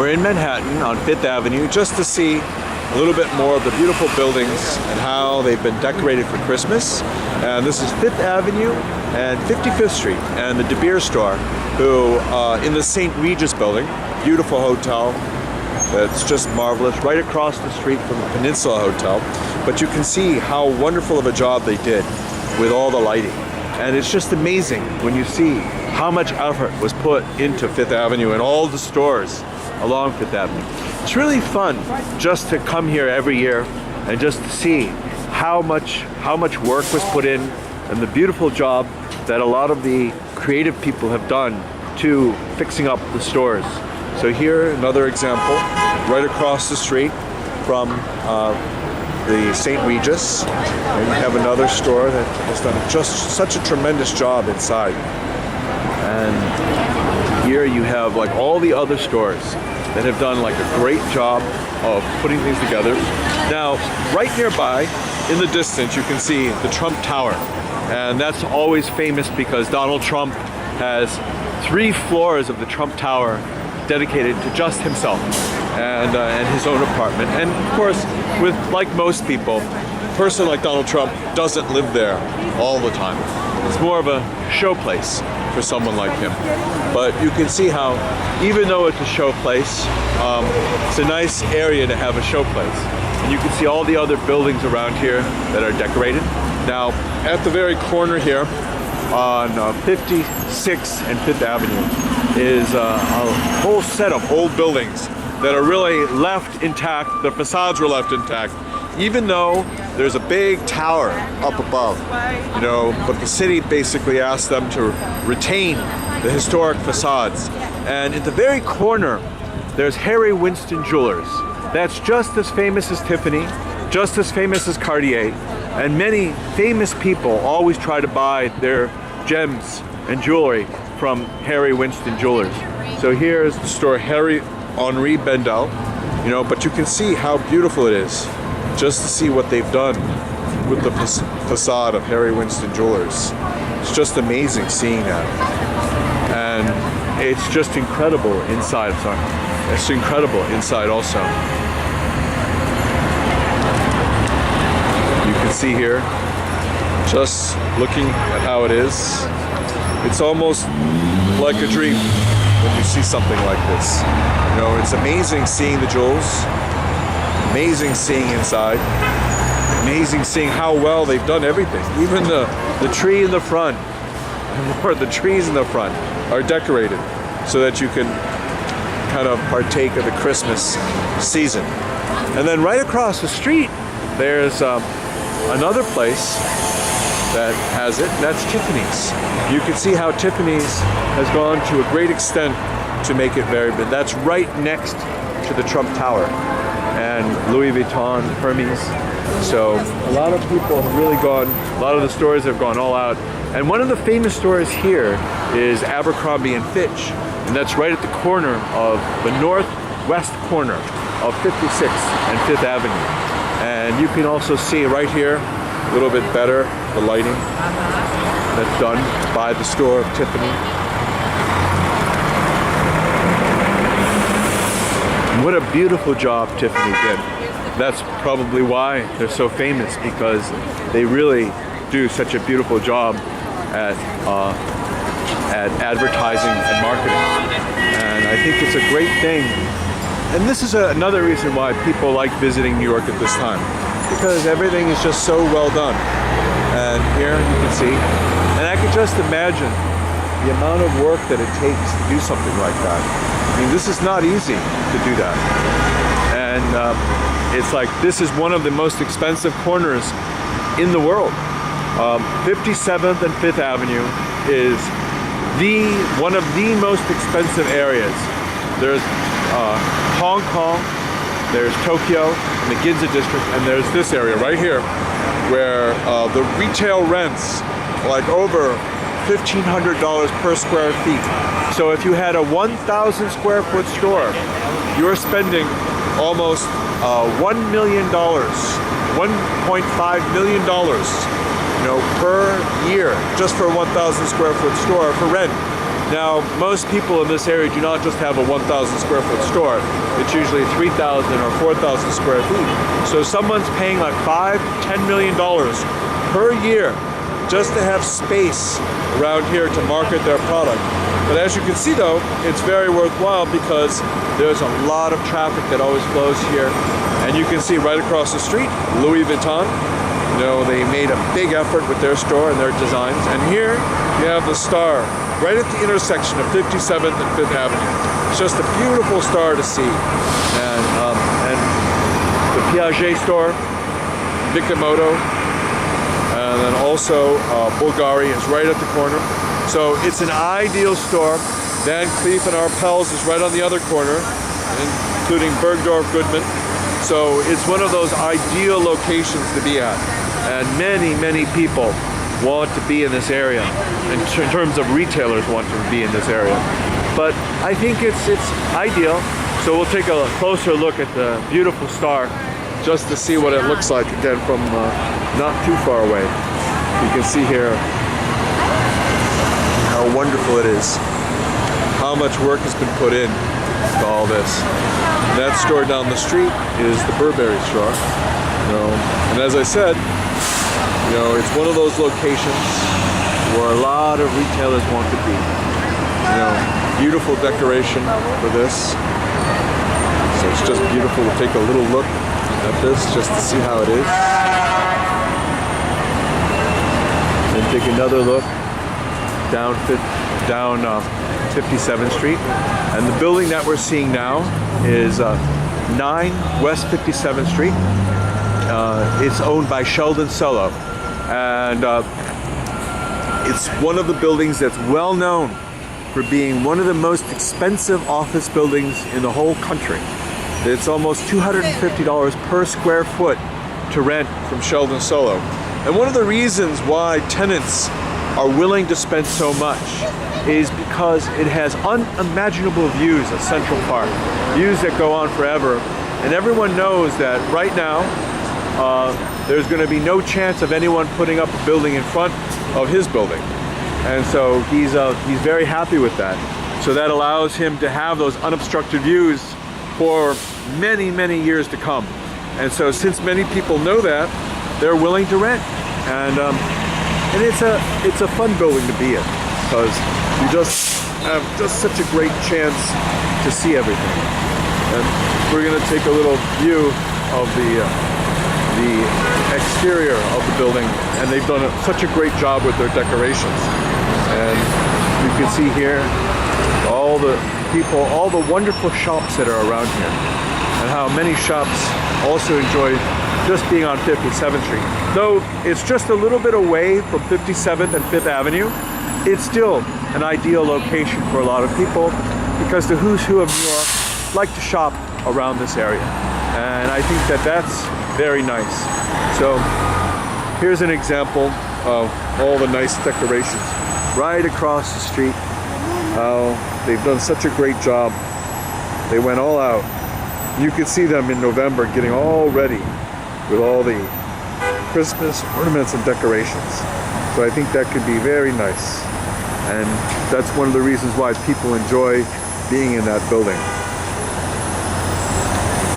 We're in Manhattan on 5th Avenue just to see a little bit more of the beautiful buildings and how they've been decorated for Christmas. And this is 5th Avenue and 55th Street and the DeBeers Store, who in the St. Regis building, beautiful hotel that's just marvelous, right across the street from the Peninsula Hotel. But you can see how wonderful of a job they did with all the lighting. And it's just amazing when you see how much effort was put into 5th Avenue and all the stores along 5th Avenue. It's really fun just to come here every year and just to see how much work was put in and the beautiful job that a lot of the creative people have done to fixing up the stores. So here, another example, right across the street from the St. Regis, and you have another store that has done just such a tremendous job inside. And here you have like all the other stores that have done like a great job of putting things together. Now, right nearby, in the distance, you can see the Trump Tower. And that's always famous because Donald Trump has 3 floors of the Trump Tower dedicated to just himself and his own apartment. And of course, with like most people, a person like Donald Trump doesn't live there all the time. It's more of a show place for someone like him. But you can see how, even though it's a show place, it's a nice area to have a show place. And you can see all the other buildings around here that are decorated. Now, at the very corner here on 56th and 5th Avenue is a whole set of old buildings that are really left intact. The facades were left intact, even though there's a big tower up above, you know, but the city basically asked them to retain the historic facades. And at the very corner, there's Harry Winston Jewelers. That's just as famous as Tiffany, just as famous as Cartier, and many famous people always try to buy their gems and jewelry from Harry Winston Jewelers. So here's the store Henri Bendel, you know, but you can see how beautiful it is just to see what they've done with the facade of Harry Winston Jewelers. It's just amazing seeing that. And it's just incredible inside. I'm sorry. It's incredible inside also. You can see here, just looking at how it is, it's almost like a dream when you see something like this. You know, it's amazing seeing the jewels, amazing seeing inside, amazing seeing how well they've done everything. Even the tree in the front, or the trees in the front, are decorated so that you can kind of partake of the Christmas season. And then right across the street, there's another place that has it, and that's Tiffany's. You can see how Tiffany's has gone to a great extent to make it very big. That's right next to the Trump Tower and Louis Vuitton, Hermes. So a lot of people have really gone, a lot of the stores have gone all out. And one of the famous stores here is Abercrombie & Fitch, and that's right at the corner of the northwest corner of 56th and 5th Avenue. And you can also see right here, a little bit better, the lighting that's done by the store of Tiffany. And what a beautiful job Tiffany did. That's probably why they're so famous, because they really do such a beautiful job at advertising and marketing. And I think it's a great thing. And this is another reason why people like visiting New York at this time, because everything is just so well done. And here you can see, and I could just imagine the amount of work that it takes to do something like that. I mean, this is not easy to do that. And it's like, this is one of the most expensive corners in the world. 57th and 5th Avenue is one of the most expensive areas. There's Hong Kong, there's Tokyo, and the Ginza district, and there's this area right here where the retail rents like over $1,500 per square feet. So if you had a 1,000 square foot store, you're spending almost $1 million, $1.5 million, you know, per year just for a 1,000 square foot store for rent. Now, most people in this area do not just have a 1,000 square foot store. It's usually 3,000 or 4,000 square feet. So someone's paying like $5–10 million per year just to have space around here to market their product. But as you can see though, it's very worthwhile because there's a lot of traffic that always flows here. And you can see right across the street, Louis Vuitton. You know, they made a big effort with their store and their designs. And here you have the Star, right at the intersection of 57th and 5th Avenue. It's just a beautiful Star to see. And the Piaget store, Mikimoto, and then also Bulgari is right at the corner. So it's an ideal store. Van Cleef and Arpels is right on the other corner, including Bergdorf Goodman. So it's one of those ideal locations to be at. And many people want to be in this area. In terms of retailers want to be in this area. But I think it's ideal. So we'll take a closer look at the beautiful Star just to see what it looks like again from not too far away. You can see here how wonderful it is, how much work has been put in to all this. And that store down the street is the Burberry store. You know, and as I said, you know, it's one of those locations where a lot of retailers want to be. You know, beautiful decoration for this. So it's just beautiful to take a little look at this just to see how it is. And take another look down 57th Street. And the building that we're seeing now is 9 West 57th Street. It's owned by Sheldon Solo. And it's one of the buildings that's well known for being one of the most expensive office buildings in the whole country. It's almost $250 per square foot to rent from Sheldon Solo. And one of the reasons why tenants are willing to spend so much is because it has unimaginable views of Central Park, views that go on forever. And everyone knows that right now, there's going to be no chance of anyone putting up a building in front of his building. And so he's very happy with that. So that allows him to have those unobstructed views for many years to come. And so since many people know that, they're willing to rent. And it's a fun building to be in because you just have such a great chance to see everything. And we're going to take a little view of the exterior of the building, and they've done such a great job with their decorations. And you can see here all the people, all the wonderful shops that are around here, and how many shops also enjoy just being on 57th Street. Though it's just a little bit away from 57th and 5th Avenue, it's still an ideal location for a lot of people because the who's who of New York like to shop around this area. And I think that that's very nice. So here's an example of all the nice decorations right across the street. They've done such a great job. They went all out. You can see them in November getting all ready with all the Christmas ornaments and decorations. So I think that could be very nice. And that's one of the reasons why people enjoy being in that building.